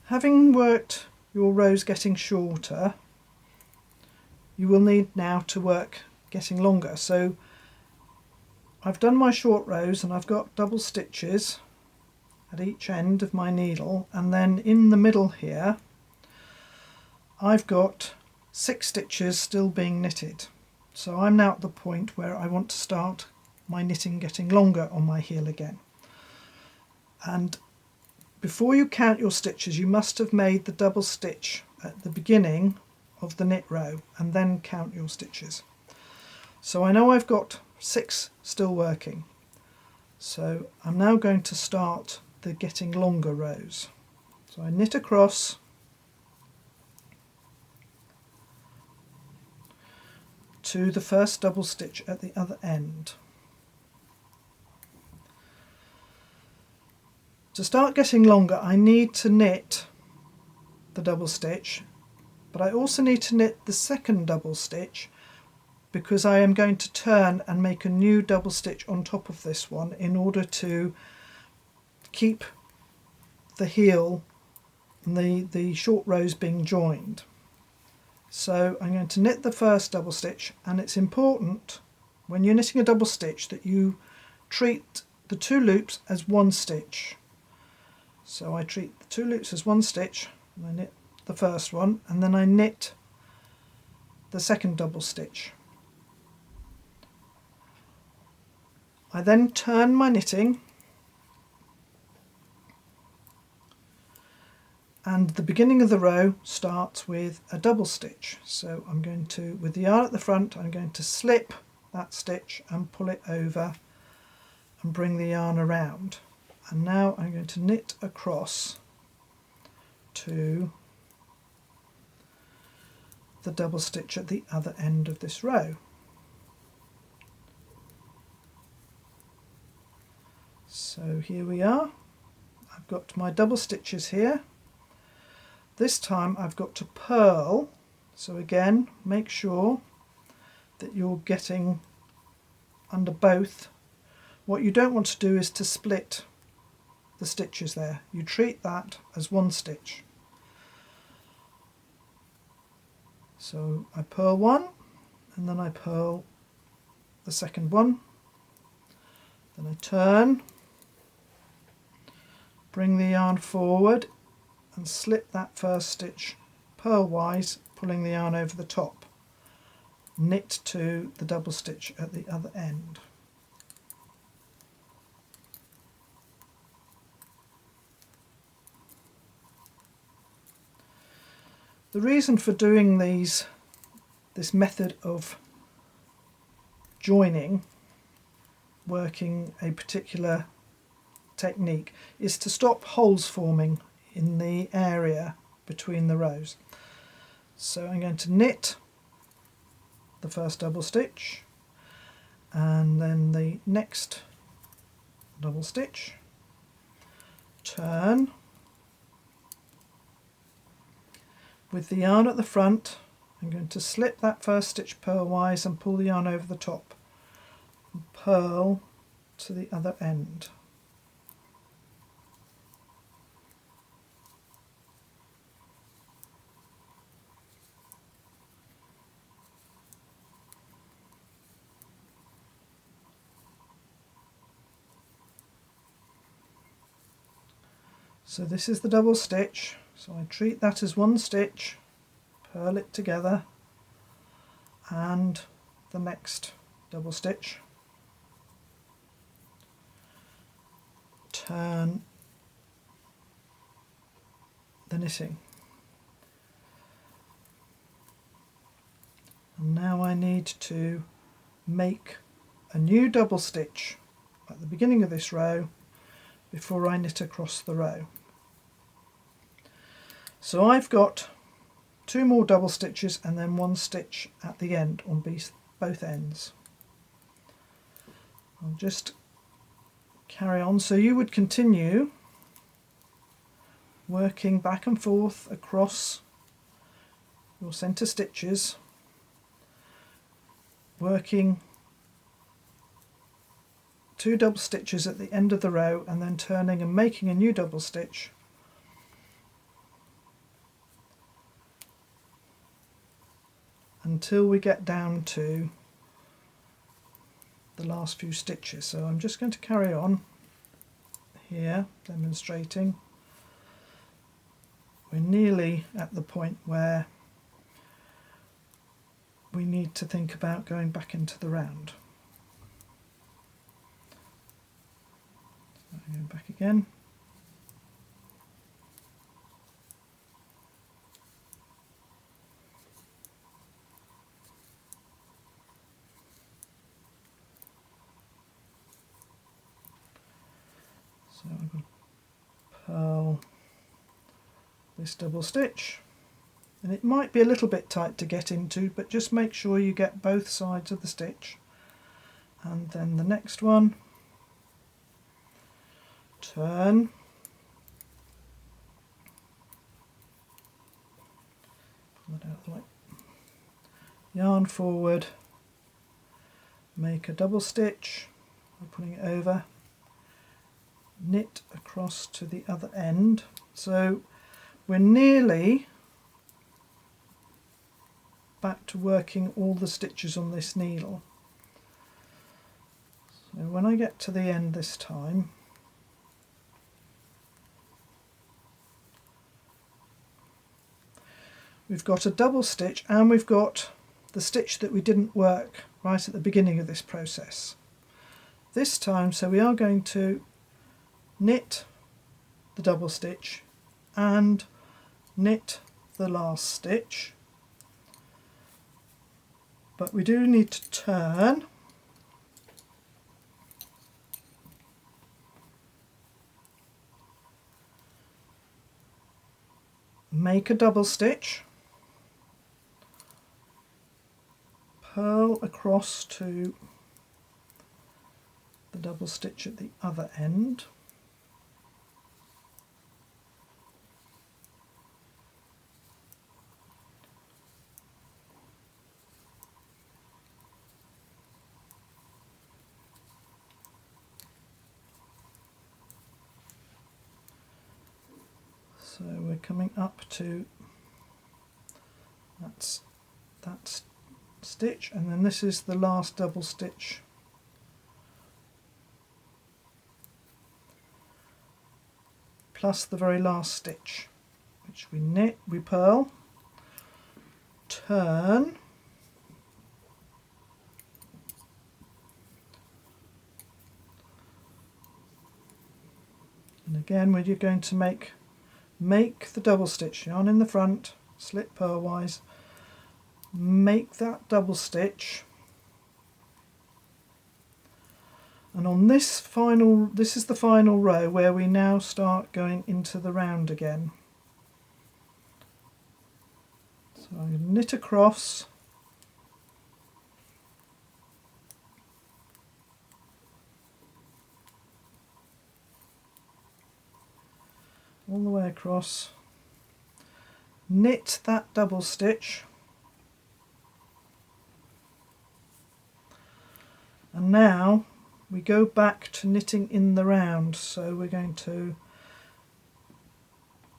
Having worked your rows getting shorter, you will need now to work getting longer. So I've done my short rows and I've got double stitches at each end of my needle, and then in the middle here I've got 6 stitches still being knitted. So I'm now at the point where I want to start my knitting getting longer on my heel again. And before you count your stitches, you must have made the double stitch at the beginning of the knit row and then count your stitches. So I know I've got 6 still working. So I'm now going to start the getting longer rows. So I knit across to the first double stitch at the other end. To start getting longer, I need to knit the double stitch, but I also need to knit the second double stitch because I am going to turn and make a new double stitch on top of this one in order to keep the heel and the short rows being joined. So I'm going to knit the first double stitch, and it's important when you're knitting a double stitch that you treat the 2 loops as one stitch. So I treat the 2 loops as one stitch, and I knit the first one, and then I knit the second double stitch. I then turn my knitting, and the beginning of the row starts with a double stitch. So I'm going to, with the yarn at the front, I'm going to slip that stitch and pull it over and bring the yarn around. And now I'm going to knit across to the double stitch at the other end of this row. So here we are. I've got my double stitches here. This time I've got to purl, so again make sure that you're getting under both. What you don't want to do is to split the stitches there. You treat that as one stitch. So I purl one, and then I purl the second one, then I turn, bring the yarn forward and slip that first stitch purlwise, pulling the yarn over the top, knit to the double stitch at the other end. The reason for doing this method of joining, working a particular technique, is to stop holes forming in the area between the rows. So I'm going to knit the first double stitch and then the next double stitch, turn. With the yarn at the front, I'm going to slip that first stitch purlwise and pull the yarn over the top and purl to the other end. So this is the double stitch, so I treat that as one stitch, purl it together, and the next double stitch, turn the knitting. And now I need to make a new double stitch at the beginning of this row before I knit across the row. So I've got 2 more double stitches and then 1 stitch at the end on both ends. I'll just carry on. So you would continue working back and forth across your centre stitches, working 2 double stitches at the end of the row and then turning and making a new double stitch until we get down to the last few stitches. So I'm just going to carry on here demonstrating. We're nearly at the point where we need to think about going back into the round. So going back again. So I'm going to purl this double stitch, and it might be a little bit tight to get into, but just make sure you get both sides of the stitch. And then the next one, turn, pull it out of the way, yarn forward, make a double stitch by putting it over, knit across to the other end. So we're nearly back to working all the stitches on this needle. So when I get to the end this time, we've got a double stitch and we've got the stitch that we didn't work right at the beginning of this process. This time, so we are going to knit the double stitch and knit the last stitch, but we do need to turn, make a double stitch, purl across to the double stitch at the other end, so we're coming up to that stitch, and then this is the last double stitch plus the very last stitch, which we knit, we purl, turn, and again we're going to make the double stitch, yarn in the front, slip purlwise, make that double stitch, and on this is the final row where we now start going into the round again. So I'm going to knit across, all the way across, knit that double stitch, and now we go back to knitting in the round. So we're going to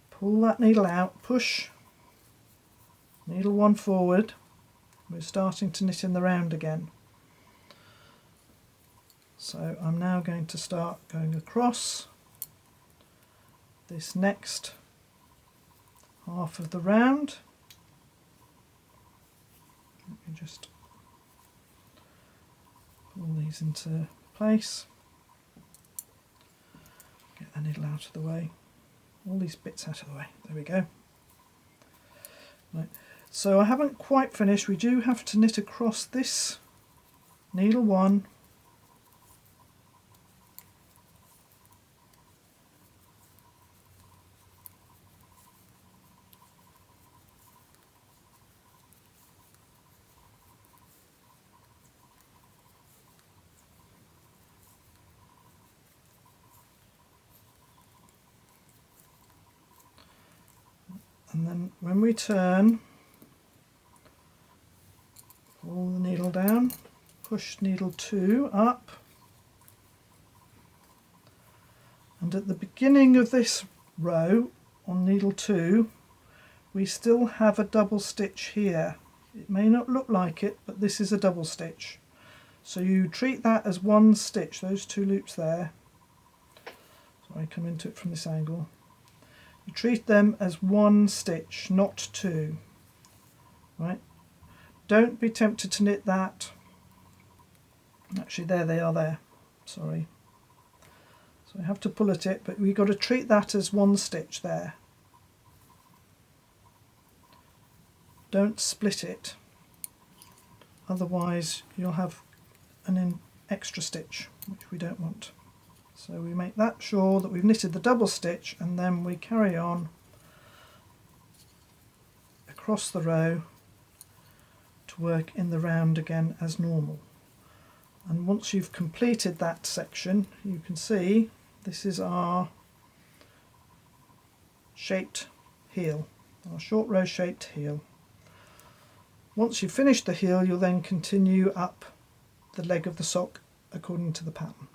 pull that needle out, push needle one forward, we're starting to knit in the round again. So I'm now going to start going across this next half of the round. Let me just pull these into place, get the needle out of the way, all these bits out of the way, there we go. Right. So I haven't quite finished, we do have to knit across this needle one, and then when we turn, pull the needle down, push needle 2 up, and at the beginning of this row on needle 2 we still have a double stitch here It may not look like it, but this is a double stitch. So you treat that as one stitch, those two loops there. Sorry, come into it from this angle. You treat them as one stitch, not two. Right? Don't be tempted to knit that. Actually, there they are there. Sorry. So I have to pull at it, but we've got to treat that as one stitch there. Don't split it, otherwise you'll have an extra stitch, which we don't want. So we make that sure that we've knitted the double stitch, and then we carry on across the row to work in the round again as normal. And once you've completed that section, you can see this is our shaped heel, our short row shaped heel. Once you've finished the heel, you'll then continue up the leg of the sock according to the pattern.